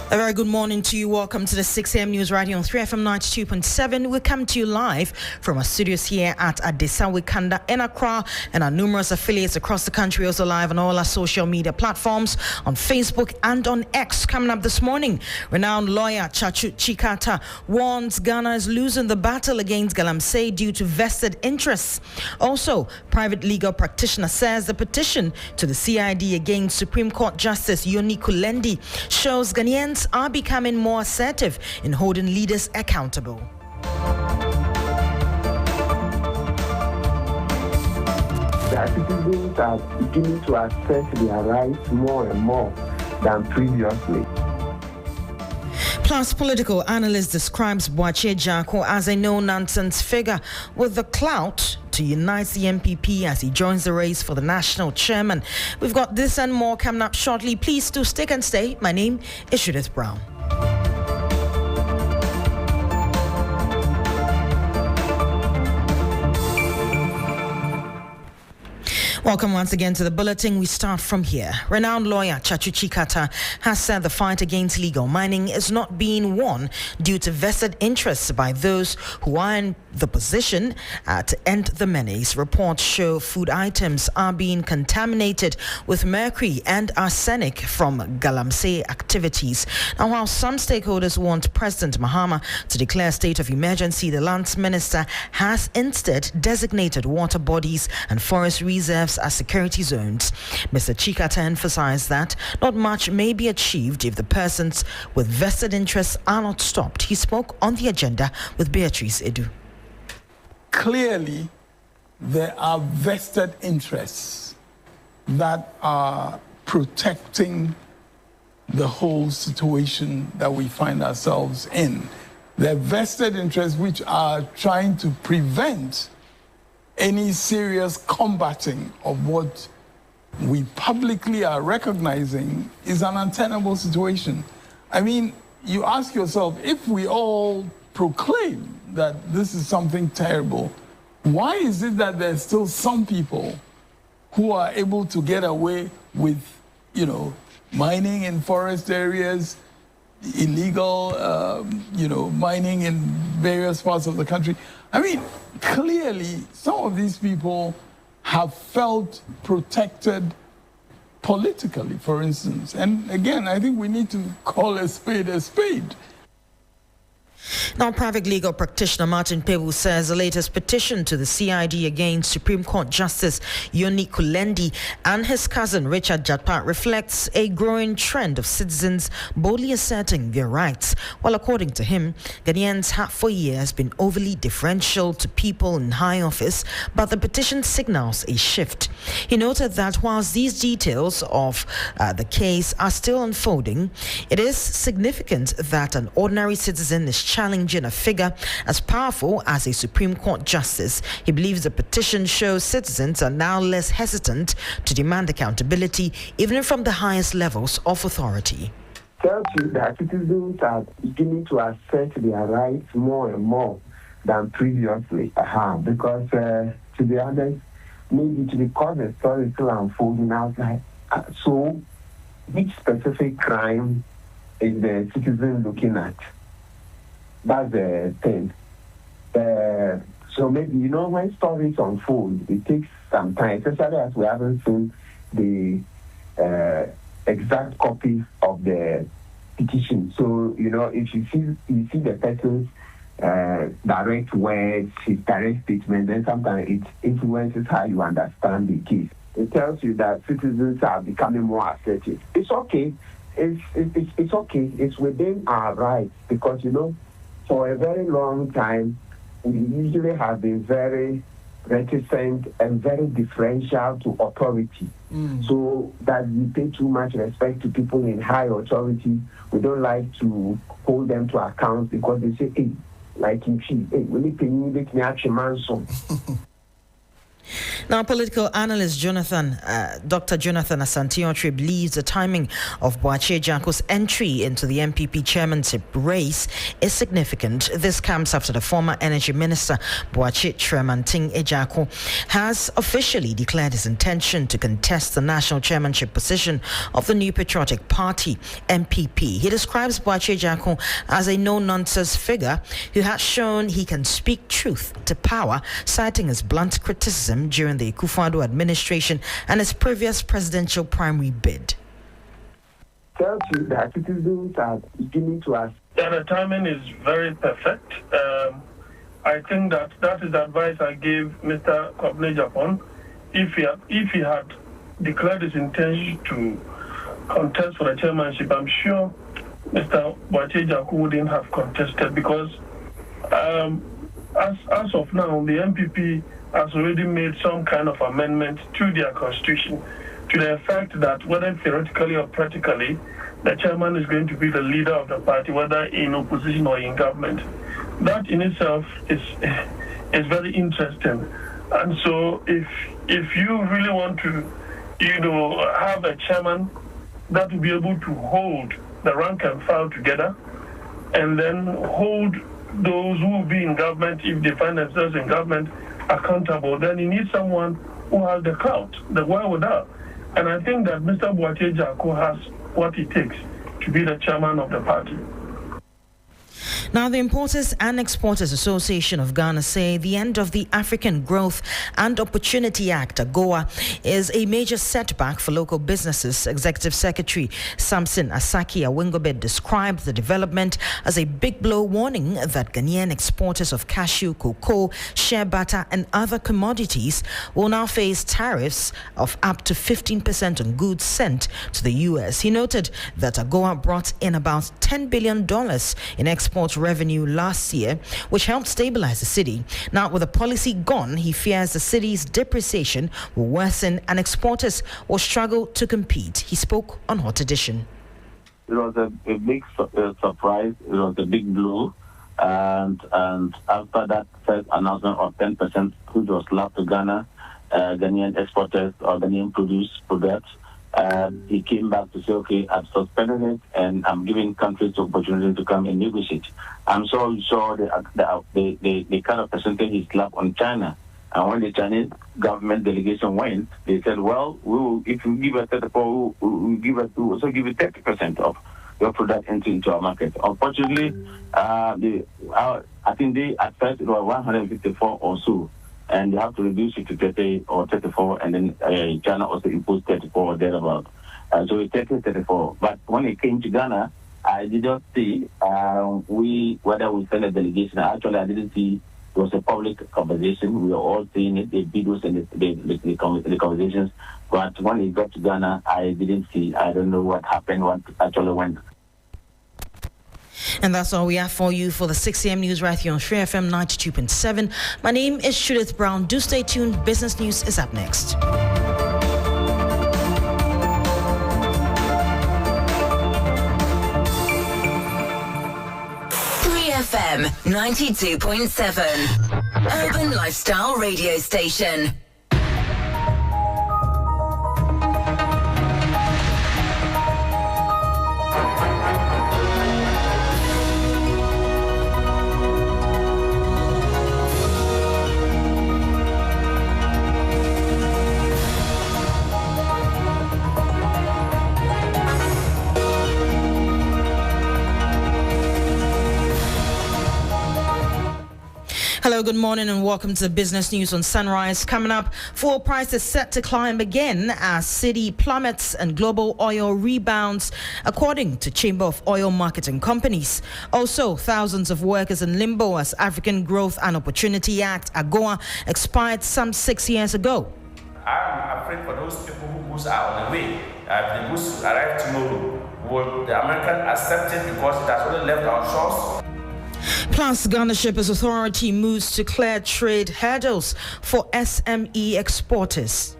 A very good morning to you. Welcome to the 6 a.m. news right here on 3FM 92.7. We come to you live from our studios here at Adesa Wikanda in Accra and our numerous affiliates across the country, also live on all our social media platforms, on Facebook and on X. Coming up this morning, renowned lawyer Chachu Chikata warns Ghana is losing the battle against Galamsey due to vested interests. Also, private legal practitioner says the petition to the CID against Supreme Court Justice Yoni Kulendi shows Ghanaians are becoming more assertive in holding leaders accountable. The citizens are beginning to assert their rights more and more than previously. Plus, political analyst describes Boakye Jako as a no-nonsense figure with the clout to unite the MPP as he joins the race for the national chairman. We've got this and more coming up shortly. Please do stick and stay. My name is Judith Brown. Welcome once again to the bulletin. We start from here. Renowned lawyer Chachu Chikata has said the fight against illegal mining is not being won due to vested interests by those who are in the position to end the menace. Reports show food items are being contaminated with mercury and arsenic from Galamsey activities. Now, while some stakeholders want President Mahama to declare a state of emergency, the lands minister has instead designated water bodies and forest reserves as security zones. Mr. Chikata emphasized that not much may be achieved if the persons with vested interests are not stopped. He spoke on the agenda with Beatrice Edu. Clearly, there are vested interests that are protecting the whole situation that we find ourselves in. There are vested interests which are trying to prevent any serious combating of what we publicly are recognizing is an untenable situation. I mean, you ask yourself, if we all proclaim that this is something terrible, why is it that there's still some people who are able to get away with, mining in forest areas, illegal, mining in various parts of the country? I mean, clearly, some of these people have felt protected politically, for instance. And again, I think we need to call a spade a spade. Now, private legal practitioner Martin Pebu says the latest petition to the CID against Supreme Court Justice Yoni Kulendi and his cousin Richard Jatpa reflects a growing trend of citizens boldly asserting their rights. While according to him, Ghanaians have for years been overly differential to people in high office, but the petition signals a shift. He noted that whilst these details of the case are still unfolding, it is significant that an ordinary citizen is challenging a figure as powerful as a Supreme Court justice. He believes the petition shows citizens are now less hesitant to demand accountability, even from the highest levels of authority. Tells you that citizens are beginning to assert their rights more and more than previously. Because, to be honest, maybe because the story is still unfolding outside. So, which specific crime is the citizen looking at? That's the thing. So maybe, when stories unfold, it takes some time, especially as we haven't seen the exact copy of the petition. So, if you see the person's direct words, his direct statement, then sometimes it influences how you understand the case. It tells you that citizens are becoming more assertive. It's okay. It's okay. It's within our rights because, for a very long time, we usually have been very reticent and very differential to authority. So that we pay too much respect to people in high authority. We don't like to hold them to account because they say, hey, like in chief, hey, we need to make me action man. Now, political analyst Dr. Jonathan Asante-Otri believes the timing of Boakye Jako's entry into the MPP chairmanship race is significant. This comes after the former energy minister, Boakye Tremanting Ejako, has officially declared his intention to contest the national chairmanship position of the New Patriotic Party, MPP. He describes Boakye Jako as a no-nonsense figure who has shown he can speak truth to power, citing his blunt criticism during the Akufo-Addo administration and his previous presidential primary bid. Tells you that citizens are beginning to ask. Yeah, the timing is very perfect. I think that is the advice I gave Mr. Kwabena Japan. If he had declared his intention to contest for the chairmanship, I'm sure Mr. Boakye Jako wouldn't have contested, because as of now, the MPP has already made some kind of amendment to their constitution to the effect that whether theoretically or practically, the chairman is going to be the leader of the party, whether in opposition or in government. That in itself is very interesting. And so if you really want to, have a chairman that will be able to hold the rank and file together, and then hold those who will be in government, if they find themselves in government, accountable, then you need someone who has the clout, the wherewithal. And I think that Mr. Boakye Jako has what it takes to be the chairman of the party. Now, the Importers and Exporters Association of Ghana say the end of the African Growth and Opportunity Act, AGOA, is a major setback for local businesses. Executive Secretary Samson Asaki Awingobed described the development as a big blow, warning that Ghanaian exporters of cashew, cocoa, shea butter and other commodities will now face tariffs of up to 15% on goods sent to the U.S. He noted that AGOA brought in about $10 billion in export revenue last year, which helped stabilize the city. Now, with the policy gone, he fears the city's depreciation will worsen and exporters will struggle to compete. He spoke on Hot Edition. It was a big surprise. It was a big blow. And after that first announcement of 10%, which was left to Ghana, Ghanaian exporters or Ghanaian products, he came back to say, okay, I've suspended it and I'm giving countries the opportunity to come and negotiate. I'm sure you saw the kind of percentage he slapped on China. And when the Chinese government delegation went, they said, well, if you give us 34, we'll also give you 30% of your product into our market. Unfortunately, I think they at first it was 154 or so, and they have to reduce it to 30 or 34, and then China also imposed 34 or thereabout. So it's 30, 34. But when it came to Ghana, I didn't see whether we send a delegation. Actually, I didn't see. It was a public conversation. We were all seeing it, the videos and the conversations. But when it got to Ghana, I didn't see. I don't know what happened, what actually went. And that's all we have for you for the 6 a.m. news right here on Free FM 92.7. My name is Judith Brown. Do stay tuned. Business News is up next. FM 92.7, Urban Lifestyle Radio Station. Hello, good morning and welcome to the Business News on Sunrise. Coming up, fuel prices set to climb again as city plummets and global oil rebounds, according to Chamber of Oil Marketing Companies. Also, thousands of workers in limbo as African Growth and Opportunity Act, AGOA, expired some 6 years ago. I'm afraid for those people whose goods are on the way. The goods arrive tomorrow. Will the American accept it because it has only left our shores? Plus, Ghana Shippers Authority moves to clear trade hurdles for SME exporters.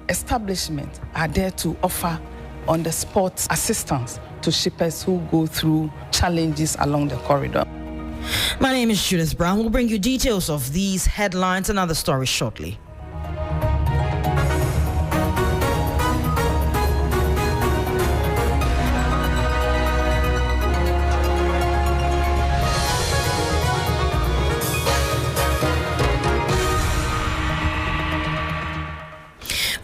Establishments are there to offer on-the-spot assistance to shippers who go through challenges along the corridor. My name is Judith Brown. We'll bring you details of these headlines and other stories shortly.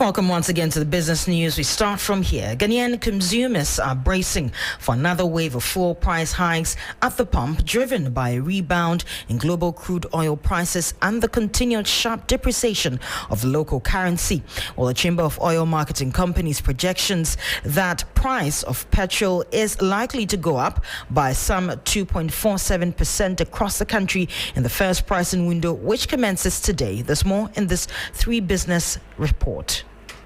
Welcome once again to the business news. We start from here. Ghanaian consumers are bracing for another wave of fuel price hikes at the pump, driven by a rebound in global crude oil prices and the continued sharp depreciation of the local currency. While the Chamber of Oil Marketing Companies projections that price of petrol is likely to go up by some 2.47% across the country in the first pricing window, which commences today. There's more in this 3 Business report.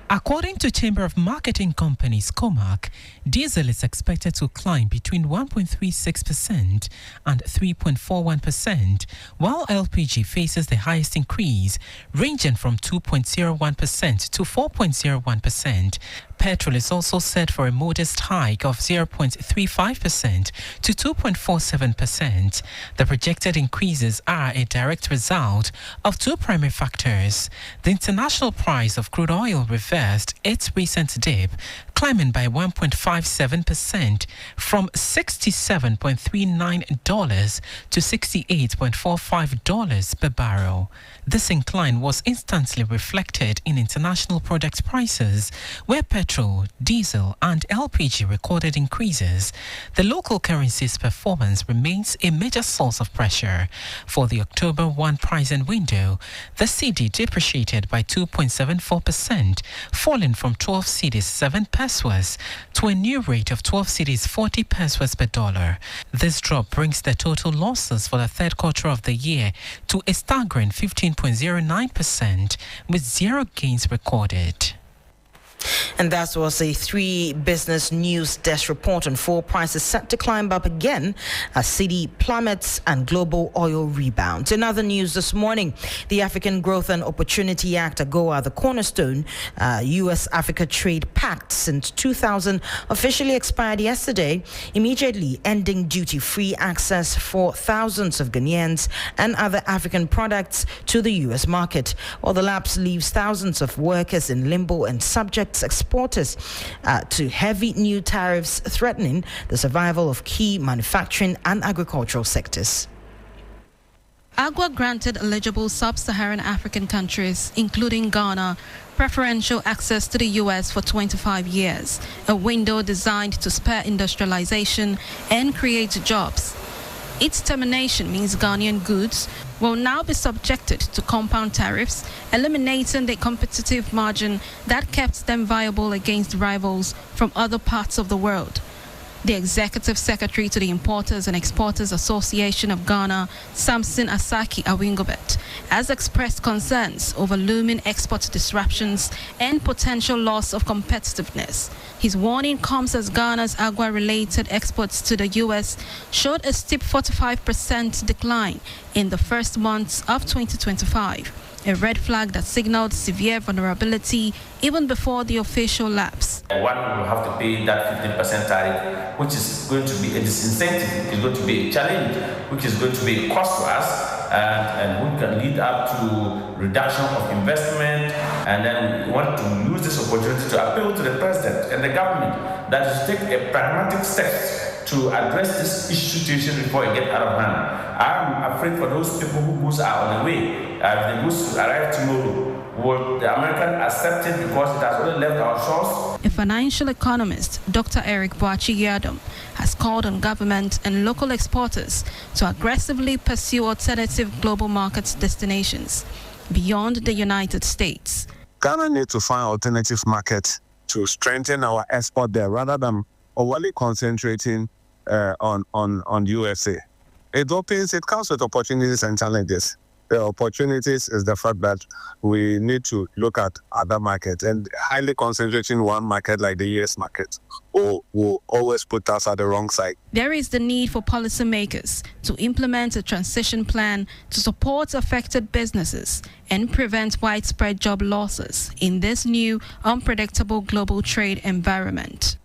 According to Chamber of Marketing Companies, COMAC, diesel is expected to climb between 1.36% and 3.41%, while LPG faces the highest increase, ranging from 2.01% to 4.01%. Petrol is also set for a modest hike of 0.35% to 2.47%. The projected increases are a direct result of 2 primary factors. The international price of crude oil reversed its recent dip, climbing by 1.57% from $67.39 to $68.45 per barrel. This incline was instantly reflected in international product prices, where petrol, diesel, and LPG recorded increases. The local currency's performance remains a major source of pressure. For the October 1 pricing window, the cedi depreciated by 2.74%, falling from 12 cedis 7 pesos to a new rate of 12 cedis 40 pesos per dollar. This drop brings the total losses for the third quarter of the year to a staggering 15.09%, with 0 gains recorded. And that was a 3 Business News desk report on fuel prices set to climb up again as cedi plummets and global oil rebounds. In other news this morning, the African Growth and Opportunity Act, AGOA, the cornerstone U.S.-Africa Trade Pact since 2000, officially expired yesterday, immediately ending duty-free access for thousands of Ghanaians and other African products to the U.S. market. While the lapse leaves thousands of workers in limbo and subjects exporters to heavy new tariffs, threatening the survival of key manufacturing and agricultural sectors. AGOA granted eligible sub-Saharan African countries, including Ghana, preferential access to the U.S. for 25 years, a window designed to spur industrialization and create jobs. Its termination means Ghanaian goods will now be subjected to compound tariffs, eliminating the competitive margin that kept them viable against rivals from other parts of the world. The Executive Secretary to the Importers and Exporters Association of Ghana, Samson Asaki Awingobet, has expressed concerns over looming export disruptions and potential loss of competitiveness. His warning comes as Ghana's AGOA-related exports to the U.S. showed a steep 45% decline in the first months of 2025, a red flag that signaled severe vulnerability even before the official lapse. One will have to pay that 15% tariff, which is going to be a disincentive, it's going to be a challenge, which is going to be a cost to us, and which can lead up to reduction of investment. And then we want to use this opportunity to appeal to the president and the government that is to take a pragmatic steps to address this situation before it gets out of hand. I'm afraid for those people whose goods are on the way. If the goods arrive tomorrow, will the American accept it because it has only left our shores? A financial economist, Dr. Eric Boachi-Yadom, has called on government and local exporters to aggressively pursue alternative global market destinations beyond the United States. Ghana needs to find alternative markets to strengthen our export there rather than overly concentrating on USA. It comes with opportunities and challenges. The opportunities is the fact that we need to look at other markets, and highly concentrating one market like the US market will always put us at the wrong side. There is the need for policymakers to implement a transition plan to support affected businesses and prevent widespread job losses in this new, unpredictable global trade environment.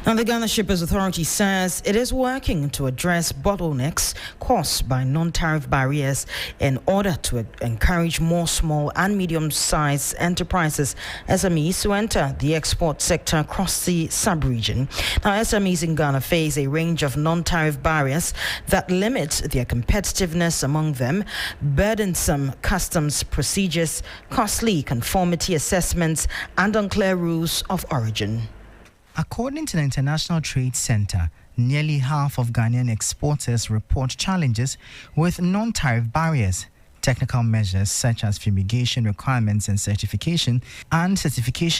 Now, the Ghana Shippers Authority says it is working to address bottlenecks caused by non-tariff barriers in order to encourage more small and medium-sized enterprises, SMEs, to enter the export sector across the sub-region. Now, SMEs in Ghana face a range of non-tariff barriers that limit their competitiveness, among them burdensome customs procedures, costly conformity assessments, and unclear rules of origin. According to the International Trade Center, nearly half of Ghanaian exporters report challenges with non-tariff barriers. Technical measures such as fumigation requirements and certification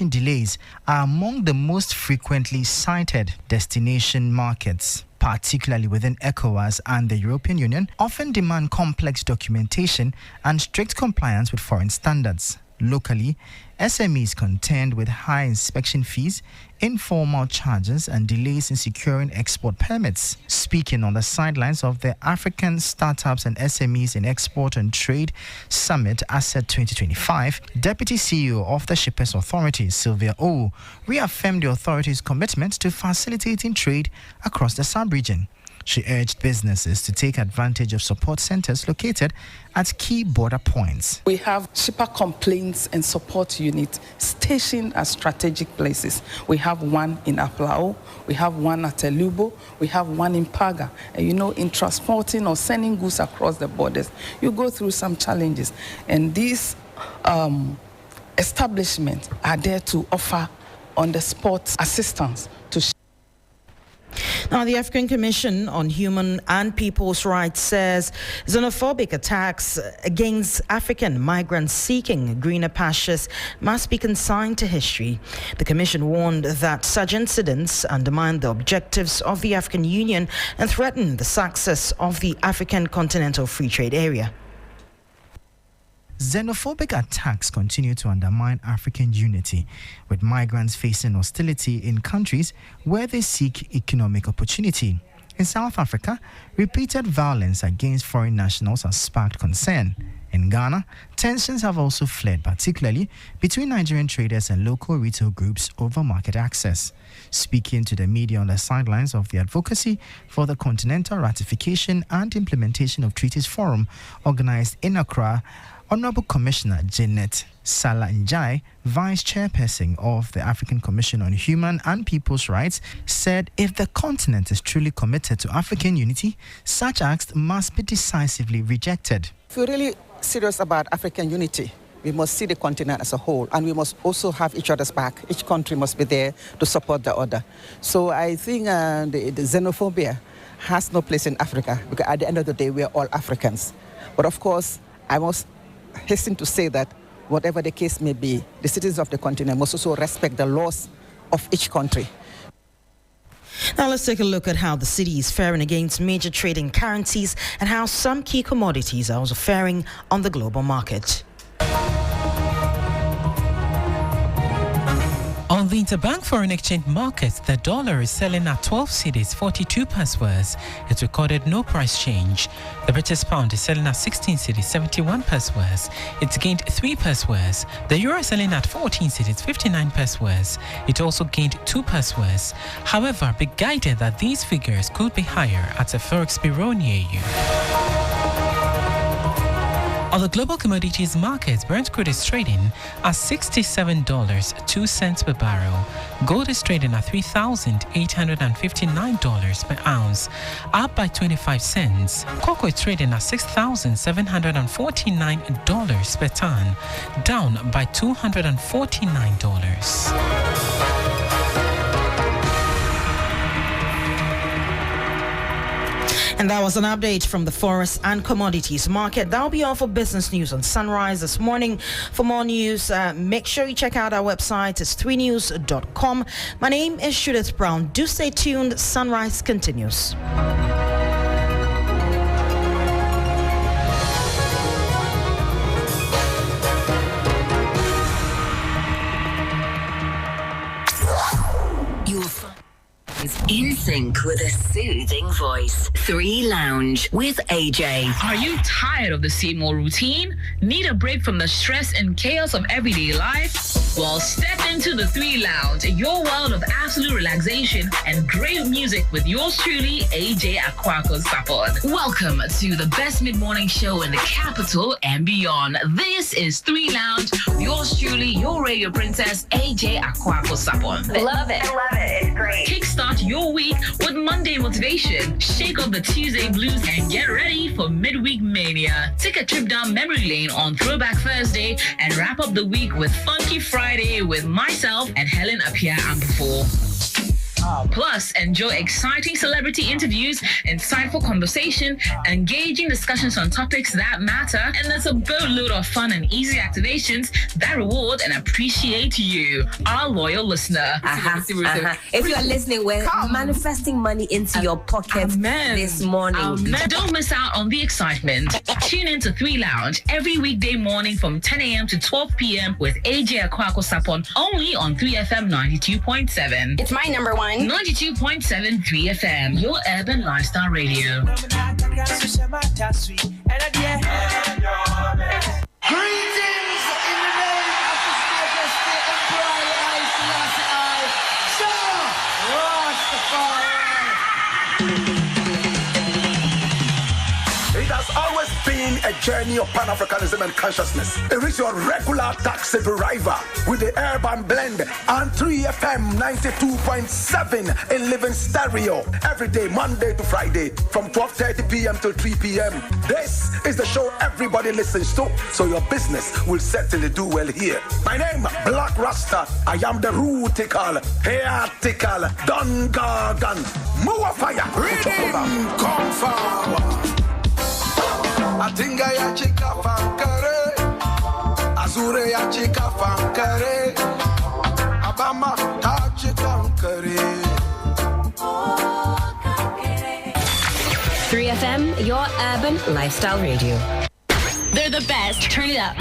delays are among the most frequently cited destination markets, particularly within ECOWAS and the European Union, often demand complex documentation and strict compliance with foreign standards. Locally, SMEs contend with high inspection fees, informal charges, and delays in securing export permits. Speaking on the sidelines of the African Startups and SMEs in Export and Trade Summit Asset 2025, Deputy CEO of the Shippers Authority, Sylvia O, reaffirmed the authority's commitment to facilitating trade across the sub-region. She urged businesses to take advantage of support centers located at key border points. We have shipper complaints and support units stationed at strategic places. We have one in Aflao, we have one at Elubo, we have one in Paga. And in transporting or sending goods across the borders, you go through some challenges. And these establishments are there to offer on-the-spot assistance to Now, the African Commission on Human and People's Rights says xenophobic attacks against African migrants seeking greener pastures must be consigned to history. The Commission warned that such incidents undermine the objectives of the African Union and threaten the success of the African Continental Free Trade Area. Xenophobic attacks continue to undermine African unity, with migrants facing hostility in countries where they seek economic opportunity. In South Africa, repeated violence against foreign nationals has sparked concern. In Ghana, tensions have also flared, particularly between Nigerian traders and local retail groups over market access. Speaking to the media on the sidelines of the Advocacy for the Continental Ratification and Implementation of Treaties Forum organized in Accra, Honorable Commissioner Janet Salah Njai, Vice Chairperson of the African Commission on Human and People's Rights, said if the continent is truly committed to African unity, such acts must be decisively rejected. If we're really serious about African unity, we must see the continent as a whole, and we must also have each other's back. Each country must be there to support the other. So I think the xenophobia has no place in Africa, because at the end of the day, we are all Africans. But of course, I must hasten to say that whatever the case may be, the citizens of the continent must also respect the laws of each country. Now let's take a look at how the city is faring against major trading currencies and how some key commodities are also faring on the global market. On the interbank foreign exchange market, the dollar is selling at 12 cedis 42 pence worth. It recorded no price change. The British pound is selling at 16 cedis 71 pence worth. It's gained 3 pence worth. The euro is selling at 14 cedis 59 pence worth. It also gained 2 pence worth. However, be guided that these figures could be higher at a forex bureau near you. On the global commodities market, Brent crude is trading at $67.02 per barrel. Gold is trading at $3,859 per ounce, up by 25 cents. Cocoa is trading at $6,749 per ton, down by $249. And that was an update from the forest and commodities market. That'll be all for business news on Sunrise this morning. For more news, make sure you check out our website. It's 3news.com. My name is Judith Brown. Do stay tuned. Sunrise continues. Your phone is in sync. drink with a soothing voice. 3 Lounge with AJ. Are you tired of the same old routine? Need a break from the stress and chaos of everyday life? Well, step into the 3 Lounge, your world of absolute relaxation and great music with yours truly, AJ Akwako Sapon. Welcome to the best mid-morning show in the capital and beyond. This is 3 Lounge, yours truly, your radio princess, AJ Akwako Sapon. Love it. I love it. It's great. Kickstart your week with Monday motivation, shake off the Tuesday blues, and get ready for midweek mania. Take a trip down memory lane on Throwback Thursday and wrap up the week with Funky Friday with myself and Helen Apia Ampufo. Plus, enjoy exciting celebrity interviews, insightful conversation, engaging discussions on topics that matter, and there's a boatload of fun and easy activations that reward and appreciate you, our loyal listener. If you are listening, we're manifesting money into your pocket this morning. Don't miss out on the excitement. Tune in to 3 Lounge every weekday morning from 10 a.m. to 12 p.m. with AJ Akwako Sapon, only on 3FM 92.7. It's my number one. 92.7 3FM, your urban lifestyle radio. Greetings in the name of the State Emperor I Rastafari. It has always been a journey of Pan-Africanism and consciousness. It is your regular taxi driver with the urban blend and 3FM 92.7 in living stereo every day, Monday to Friday from 12:30 p.m. till 3 p.m. This is the show everybody listens to, so your business will certainly do well here. My name, Black Rasta. I am the rootical, hairtical, Don Gargan, Moa Fire, Rhythm, come forward. Atinga ya chika fankare, Azure ya chika fankare, Abama ta chika fankare. 3FM, your urban lifestyle radio. They're the best. Turn it up.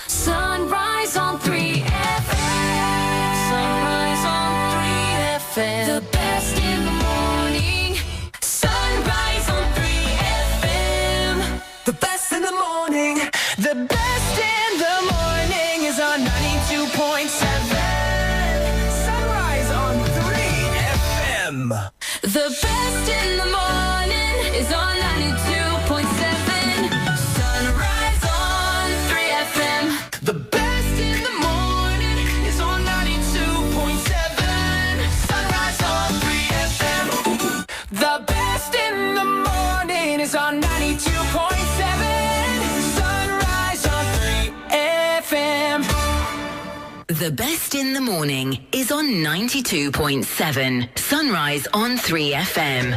Sunrise on 3FM. Sunrise on 3FM. The best in the morning. Sunrise on 3FM. The best in the morning. The best in the morning is on 92.7. Sunrise on 3FM. The best in the morning is on 92.7. Sunrise on 3FM. The best in the morning is on 92.7. Sunrise on 3FM. The best in the morning is on 92.7. Sunrise on 3FM. The best in the morning is on 92.7. Sunrise on 3FM.